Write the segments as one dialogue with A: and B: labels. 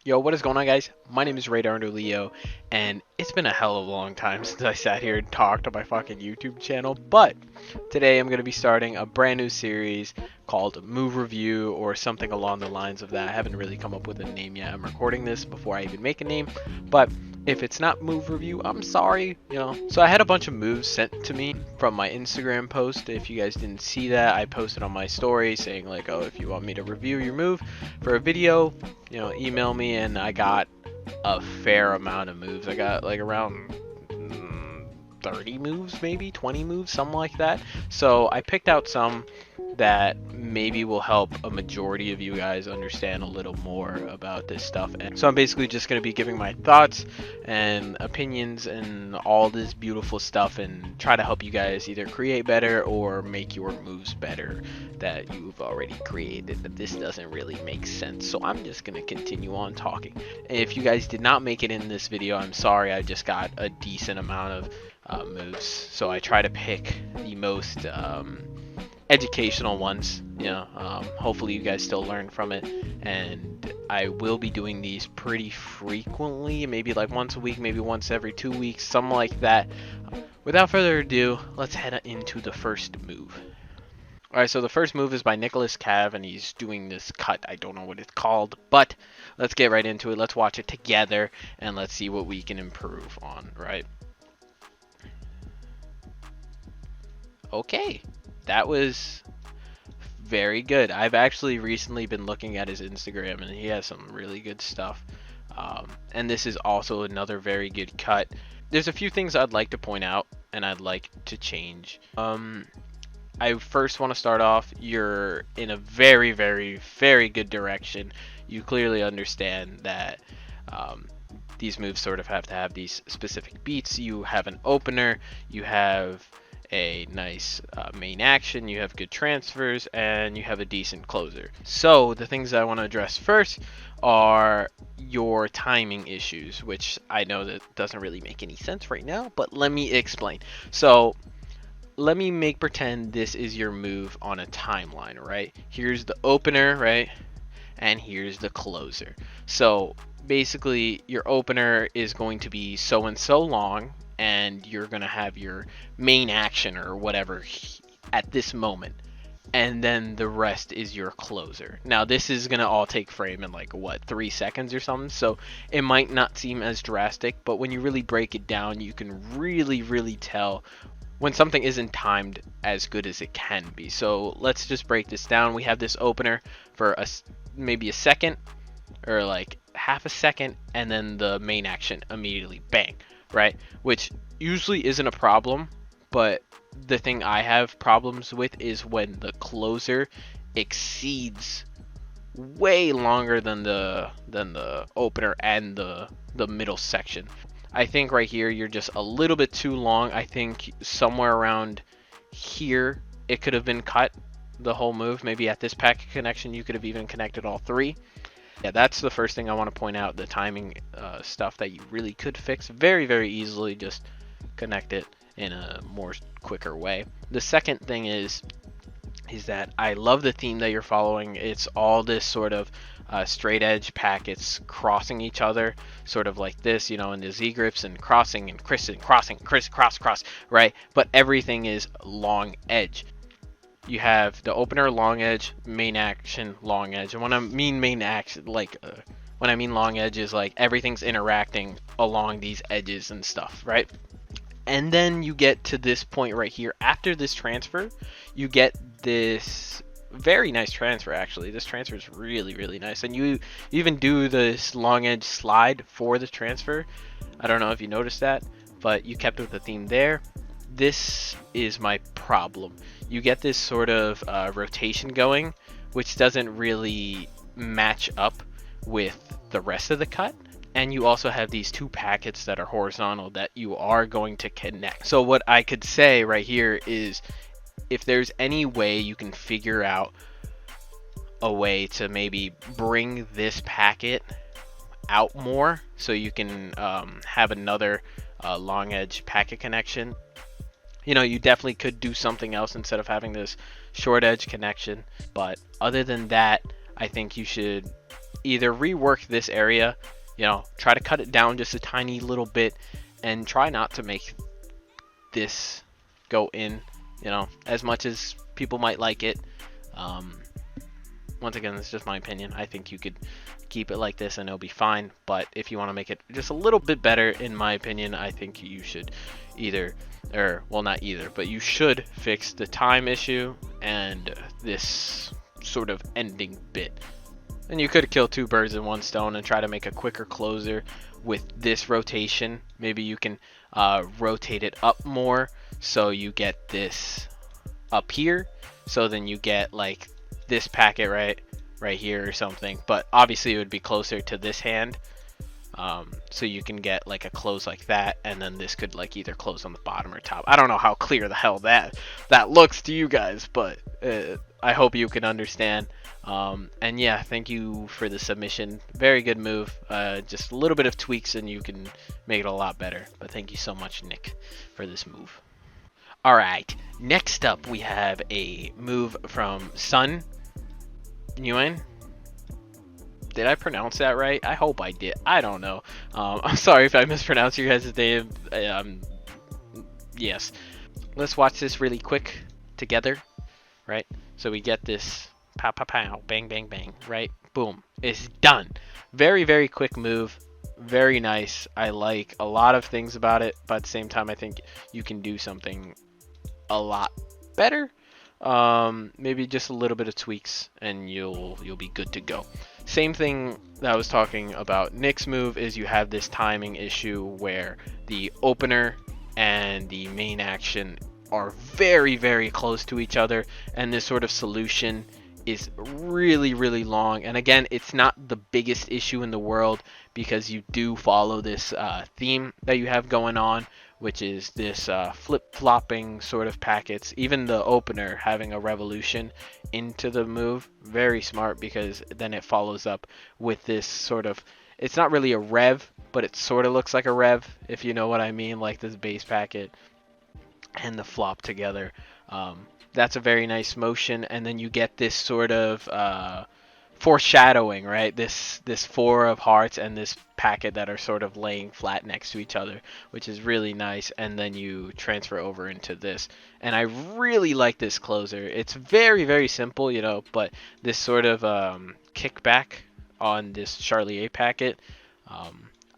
A: Yo, what is going on, guys? My name is Leo, and it's been a hell of a long time since I sat here and talked on my fucking YouTube channel. But today I'm going to be starting a brand new series called Move Review or something along the lines of that. I haven't really come up with a name yet. I'm recording this before I even make a name, but if it's not Move Review, I'm sorry, So I had a bunch of moves sent to me from my Instagram post. If you guys didn't see that, I posted on my story saying like, oh, if you want me to review your move for a video, email me, and I got a fair amount of moves. I got like around 30 moves, maybe 20 moves, something like that. So I picked out some that maybe will help a majority of you guys understand a little more about this stuff. And so I'm basically just going to be giving my thoughts and opinions and all this beautiful stuff and try to help you guys either create better or make your moves better that you've already created. But this doesn't really make sense, so I'm just going to continue on talking. If you guys did not make it in this video, I'm sorry. I just got a decent amount of moves, so I try to pick the most educational ones. Hopefully you guys still learn from it, and I will be doing these pretty frequently, maybe like once a week, maybe once every 2 weeks, something like that. Without further ado, let's head into the first move. Alright, so the first move is by Nicolas, and he's doing this cut. I don't know what it's called, but let's get right into it. Let's watch it together and let's see what we can improve on, right? Okay, that was very good. I've actually recently been looking at his Instagram, and he has some really good stuff. And this is also another very good cut. There's a few things I'd like to point out and I'd like to change. I first want to start off, you're in a very, very, very good direction. You clearly understand that these moves sort of have to have these specific beats. You have an opener, you have a nice main action, you have good transfers, and you have a decent closer. So the things I want to address first are your timing issues, which I know that doesn't really make any sense right now, but let me explain. So let me pretend this is your move on a timeline, right? Here's the opener, right? And here's the closer. So basically your opener is going to be so and so long, and you're going to have your main action or whatever at this moment, and then the rest is your closer. Now this is going to all take frame in like 3 seconds or something, so it might not seem as drastic, but when you really break it down, you can really tell when something isn't timed as good as it can be. So let's just break this down. We have this opener for maybe a second or like half a second, and then the main action immediately, bang, right? Which usually isn't a problem, but the thing I have problems with is when the closer exceeds way longer than the opener and the middle section. I think right here you're just a little bit too long. I think somewhere around here it could have been cut, the whole move. Maybe at this packet connection you could have even connected all three. Yeah, that's the first thing I want to point out, the timing stuff that you really could fix very easily. Just connect it in a more quicker way. The second thing is that I love the theme that you're following. It's all this sort of straight edge packets crossing each other, sort of like this, in the Z grips, and crossing and crossing, cross, right? But everything is long edge. You have the opener, long edge, main action, long edge. And when I mean main action, when I mean long edge, is like everything's interacting along these edges and stuff, right? And then you get to this point right here. After this transfer, you get this very nice transfer. Actually, this transfer is really nice, and you even do this long edge slide for the transfer. I don't know if you noticed that, but you kept with the theme there. This is my problem. You get this sort of rotation going, which doesn't really match up with the rest of the cut. And you also have these two packets that are horizontal that you are going to connect. So what I could say right here is, if there's any way you can figure out a way to maybe bring this packet out more so you can have another long edge packet connection, you definitely could do something else instead of having this short edge connection. But other than that, I think you should either rework this area, you know, try to cut it down just a tiny little bit, and try not to make this go in, you know, as much as people might like it. Once again, it's just my opinion. I think you could keep it like this and it'll be fine. But if you want to make it just a little bit better, in my opinion, I think you should either, or well, not either, but you should fix the time issue and this sort of ending bit. And you could kill two birds in one stone and try to make a quicker closer with this rotation. Maybe you can rotate it up more so you get this up here. So then you get like this packet right here or something. But obviously it would be closer to this hand. So you can get like a close like that, and then this could like either close on the bottom or top. I don't know how clear the hell that looks to you guys, but I hope you can understand. And yeah, thank you for the submission. Very good move. Just a little bit of tweaks and you can make it a lot better. But thank you so much, Nick, for this move. Alright, next up we have a move from Sun Noujain. Did I pronounce that right? I hope I did. I don't know. I'm sorry if I mispronounced your guys' name. Yes. Let's watch this really quick together, right? So we get this pow pow pow, bang bang bang, right? Boom. It's done. Very, very quick move. Very nice. I like a lot of things about it, but at the same time I think you can do something a lot better. Maybe just a little bit of tweaks and you'll be good to go. Same thing that I was talking about Nick's move is you have this timing issue where the opener and the main action are very, very close to each other, and this sort of solution is really, really long. And again, it's not the biggest issue in the world because you do follow this theme that you have going on, which is this flip-flopping sort of packets. Even the opener having a revolution into the move, very smart, because then it follows up with this sort of, it's not really a rev, but it sort of looks like a rev, if you know what I mean, like this base packet and the flop together. That's a very nice motion, and then you get this sort of foreshadowing, right? This four of hearts and this packet that are sort of laying flat next to each other, which is really nice. And then you transfer over into this, and I really like this closer. It's very, very simple, you know, but this sort of kickback on this Charlie A packet.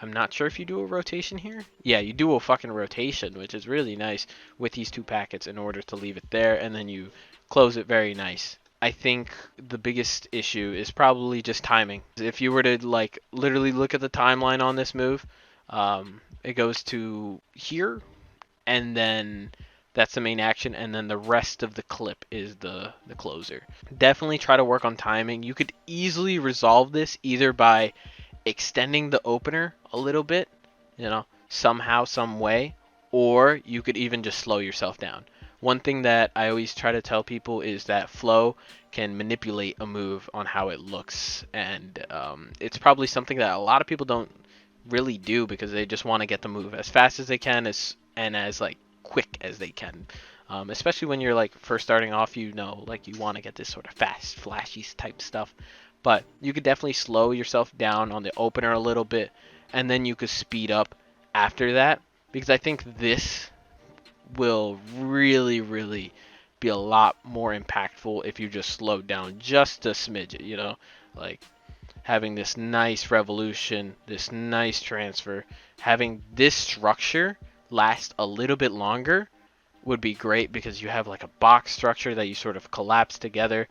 A: I'm not sure if you do a rotation here. Yeah, you do a fucking rotation, which is really nice with these two packets in order to leave it there, and then you close it very nice. I think the biggest issue is probably just timing. If you were to like literally look at the timeline on this move, it goes to here, and then that's the main action, and then the rest of the clip is the closer. Definitely try to work on timing. You could easily resolve this either by extending the opener a little bit, you know, somehow, some way, or you could even just slow yourself down. One thing that I always try to tell people is that flow can manipulate a move on how it looks, and it's probably something that a lot of people don't really do because they just want to get the move as fast as they can and as like quick as they can. Especially when you're like first starting off, you know, like you want to get this sort of fast, flashy type stuff. But you could definitely slow yourself down on the opener a little bit, and then you could speed up after that, because I think this will really, really be a lot more impactful if you just slow down just a smidge, you know, like having this nice revolution, this nice transfer, having this structure last a little bit longer would be great, because you have like a box structure that you sort of collapse together.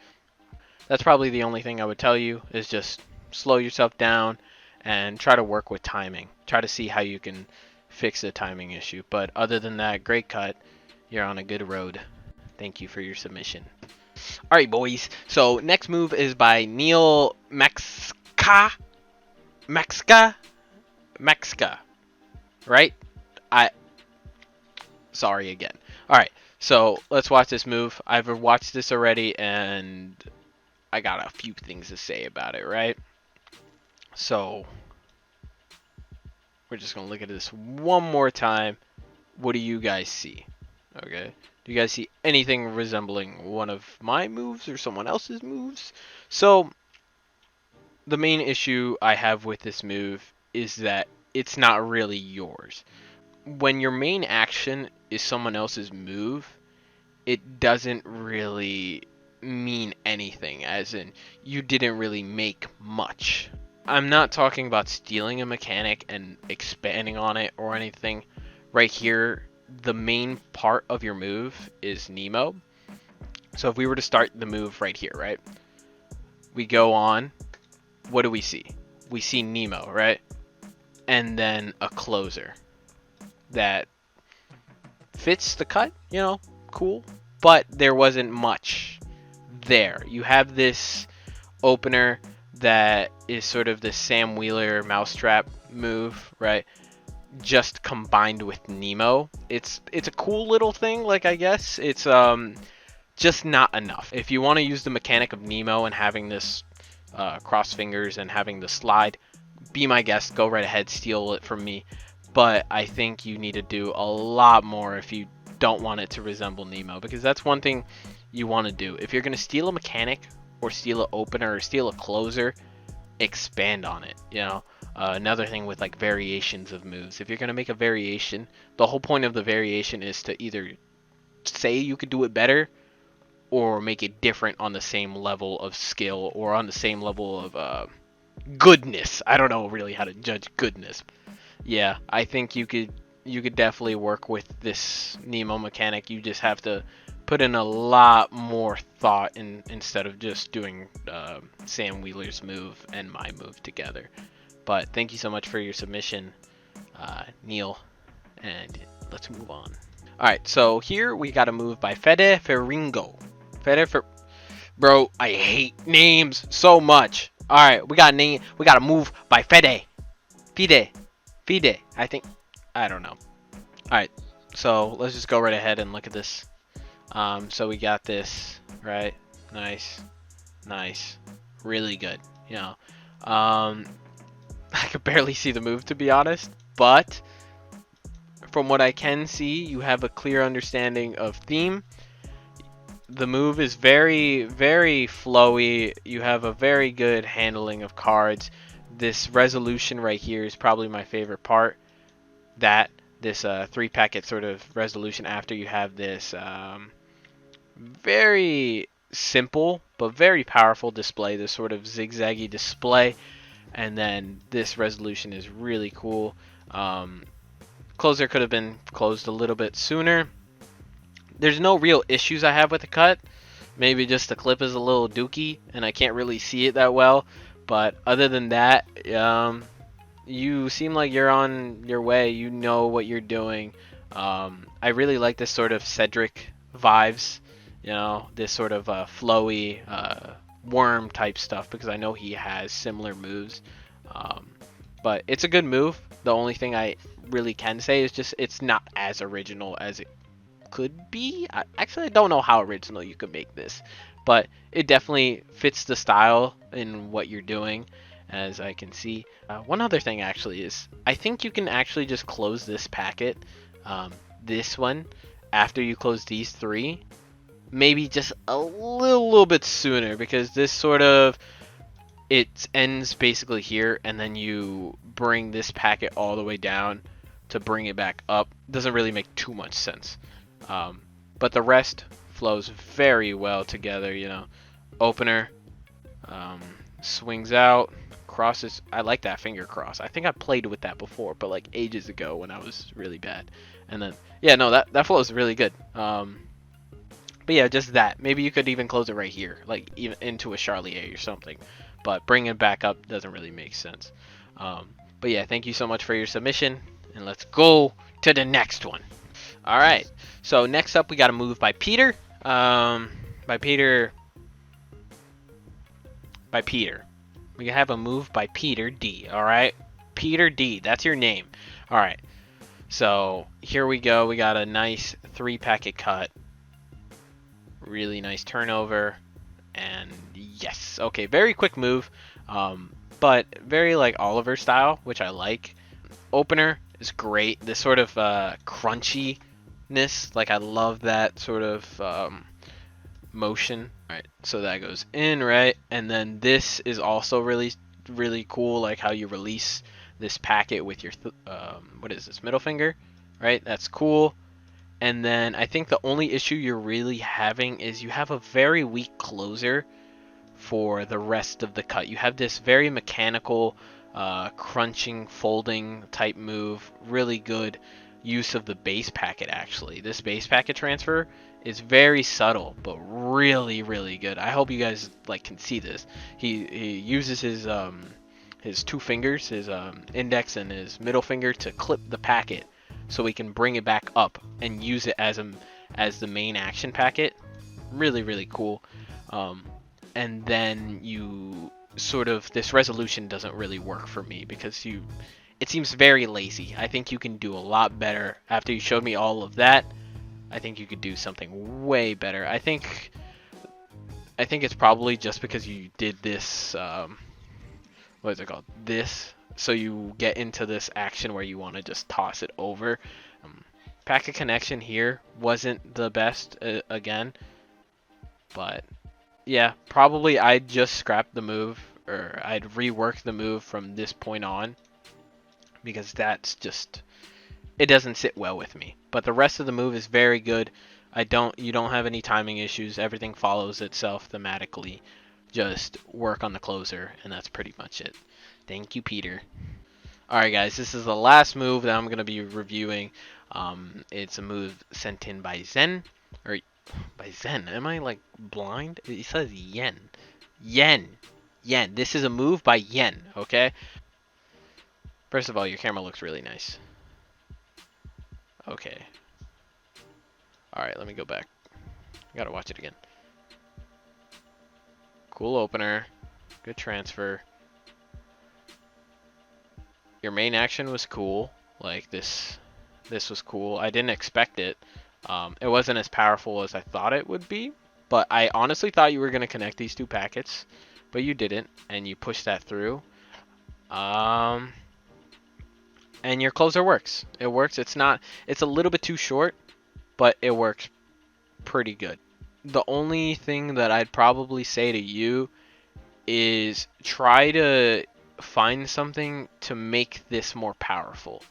A: That's probably the only thing I would tell you, is just slow yourself down and try to work with timing. Try to see how you can fix the timing issue. But other than that, great cut. You're on a good road. Thank you for your submission. Alright, boys. So next move is by Neil Mexica. Right? Sorry again. Alright, so let's watch this move. I've watched this already and I got a few things to say about it, right? So we're just gonna look at this one more time. What do you guys see? Okay, do you guys see anything resembling one of my moves or someone else's moves? So The main issue I have with this move is that it's not really yours. When your main action is someone else's move, it doesn't really mean anything, as in you didn't really make much. I'm not talking about stealing a mechanic and expanding on it or anything. Right here, the main part of your move is Nemo. So if we were to start the move right here, right? We go on. What do we see? We see Nemo, right? And then a closer that fits the cut, you know, cool. But there wasn't much there. You have this opener that is sort of the Sam Wheeler mousetrap move, right? Just combined with Nemo. It's a cool little thing, like, I guess. It's just not enough. If you want to use the mechanic of Nemo and having this cross fingers and having the slide, be my guest, go right ahead, steal it from me. But I think you need to do a lot more if you don't want it to resemble Nemo, because that's one thing you want to do. If you're going to steal a mechanic or steal an opener or steal a closer, expand on it, you know. Another thing with like variations of moves, if you're going to make a variation, the whole point of the variation is to either say you could do it better or make it different on the same level of skill or on the same level of goodness. I don't know really how to judge goodness. Yeah, I think you could definitely work with this Nemo mechanic. You just have to put in a lot more thought instead of just doing Sam Wheeler's move and my move together. But thank you so much for your submission, Neil, and let's move on. Alright, so here we got a move by Feda for Ringo. Bro, I hate names so much. Alright, we got a move by Fede, I think. I don't know. Alright, so let's just go right ahead and look at this. So we got this, right? Nice. Really good, you know. I could barely see the move, to be honest, but from what I can see, you have a clear understanding of theme. The move is very, very flowy. You have a very good handling of cards. This resolution right here is probably my favorite part. This 3-packet sort of resolution after you have this very simple but very powerful display, this sort of zigzaggy display. And then this resolution is really cool. Closer could have been closed a little bit sooner. There's no real issues I have with the cut. Maybe just the clip is a little dookie and I can't really see it that well. But other than that, you seem like you're on your way. You know what you're doing. I really like this sort of Cedric vibes. You know, this sort of flowy worm type stuff, because I know he has similar moves. But it's a good move. The only thing I really can say is just it's not as original as it could be. Actually, I don't know how original you could make this, but it definitely fits the style in what you're doing, as I can see. One other thing actually is I think you can actually just close this packet, this one, after you close these three, maybe just a little bit sooner, because this sort of, it ends basically here and then you bring this packet all the way down to bring it back up. Doesn't really make too much sense. But the rest flows very well together, you know. Opener, swings out, crosses. I like that finger cross. I think I played with that before, but like ages ago when I was really bad. And then, yeah, no, that flows really good. But yeah, just that. Maybe you could even close it right here, like even into a Charlier or something. But bringing it back up doesn't really make sense. But yeah, thank you so much for your submission. And let's go to the next one. All right. So next up, we got a move by Peter. By Peter. We have a move by Peter D. All right. Peter D. That's your name. All right. So here we go. We got a nice 3-packet cut. Really nice turnover. And yes. Okay. Very quick move. But very like Oliver style, which I like. Opener is great. This sort of crunchiness, like I love that sort of motion. All right, so that goes in, right? And then this is also really really cool, like how you release this packet with your what is this, middle finger, right? That's cool. And then I think the only issue you're really having is you have a very weak closer for the rest of the cut. You have this very mechanical, crunching, folding type move. Really good use of the base packet, actually. This base packet transfer is very subtle, but really, really good. I hope you guys like can see this. He uses his two fingers, his index and his middle finger, to clip the packet so we can bring it back up and use it as the main action packet. Really, really cool. And then you sort of, this resolution doesn't really work for me because it seems very lazy. I think you can do a lot better. After you showed me all of that, I think you could do something way better. I think it's probably just because you did this, what is it called? This, so you get into this action where you want to just toss it over. Packet connection here wasn't the best, again, but yeah, probably I'd just scrap the move, or I'd rework the move from this point on, because that's just, it doesn't sit well with me. But the rest of the move is very good. You don't have any timing issues. Everything follows itself thematically. Just work on the closer, and that's pretty much it. Thank you, Peter. Alright guys, this is the last move that I'm going to be reviewing. It's a move sent in by Zen, or by Zen. Am I like blind? It says Yen. Yen. This is a move by Yen, okay? First of all, your camera looks really nice. Okay. Alright, let me go back. I gotta watch it again. Cool opener. Good transfer. Your main action was cool. Like this was cool. I didn't expect it. It wasn't as powerful as I thought it would be, but I honestly thought you were going to connect these two packets, but you didn't, and you pushed that through. And your closer works. It works. It's a little bit too short, but it works pretty good. The only thing that I'd probably say to you is try to find something to make this more powerful.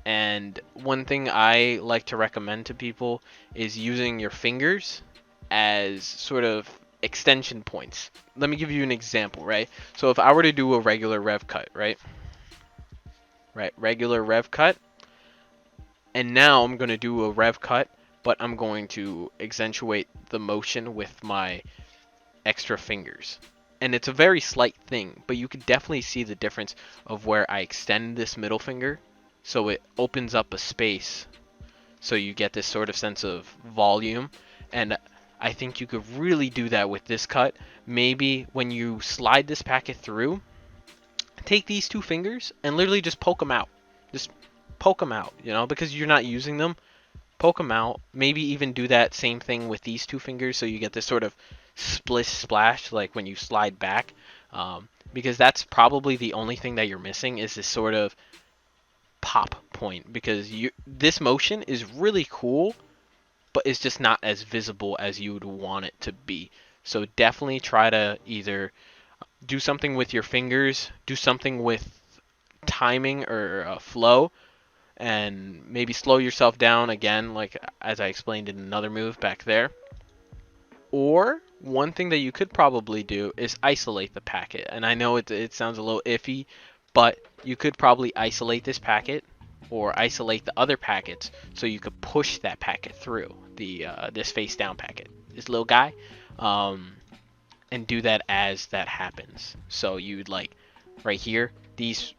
A: And one thing I like to recommend to people is using your fingers as sort of extension points. Let me give you an example, right? So if I were to do a regular rev cut, right? Regular rev cut. And now I'm going to do a rev cut, but I'm going to accentuate the motion with my extra fingers. And it's a very slight thing, but you could definitely see the difference of where I extend this middle finger, so it opens up a space, so you get this sort of sense of volume. And I think you could really do that with this cut. Maybe when you slide this packet through, take these two fingers and literally just poke them out. Just poke them out, you know, because you're not using them. Poke them out. Maybe even do that same thing with these two fingers, so you get this sort of splish splash like when you slide back, because that's probably the only thing that you're missing, is this sort of pop point, because this motion is really cool, but it's just not as visible as you would want it to be. So definitely try to either do something with your fingers, do something with timing or flow, and maybe slow yourself down again, like as I explained in another move back there. Or one thing that you could probably do is isolate the packet. And I know it sounds a little iffy, but you could probably isolate this packet or isolate the other packets, so you could push that packet through this face down packet, this little guy, and do that as that happens. So you'd like right here,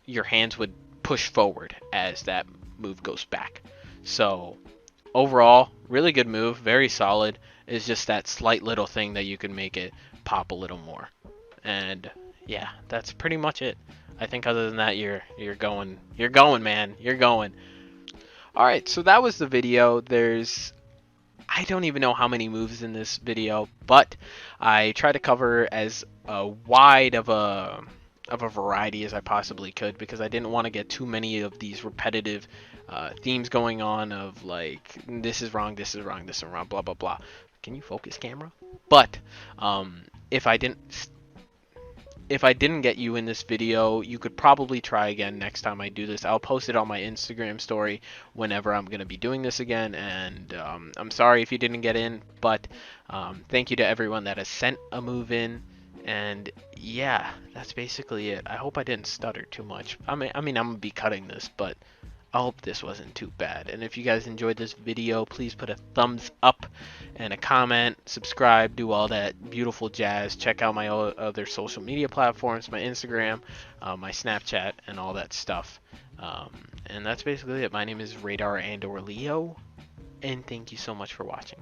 A: your hands would push forward as that move goes back. So overall, really good move, very solid. It's just that slight little thing that you can make it pop a little more. And yeah, that's pretty much it. I think other than that, you're going, man, you're going. All right, so that was the video. I don't even know how many moves in this video, but I try to cover as wide of a variety as I possibly could, because I didn't want to get too many of these repetitive themes going on of like, this is wrong, this is wrong, this is wrong, blah blah blah. Can you focus, camera? But if I didn't if I didn't get you in this video, you could probably try again next time I do this. I'll post it on my Instagram story whenever I'm going to be doing this again. And I'm sorry if you didn't get in, but thank you to everyone that has sent a move in. And yeah, that's basically it. I hope I didn't stutter too much. I mean, I'm going to be cutting this, but I hope this wasn't too bad. And if you guys enjoyed this video, please put a thumbs up and a comment, subscribe, do all that beautiful jazz. Check out my other social media platforms, my Instagram, my Snapchat, and all that stuff. And that's basically it. My name is Radar and or Leo, and thank you so much for watching.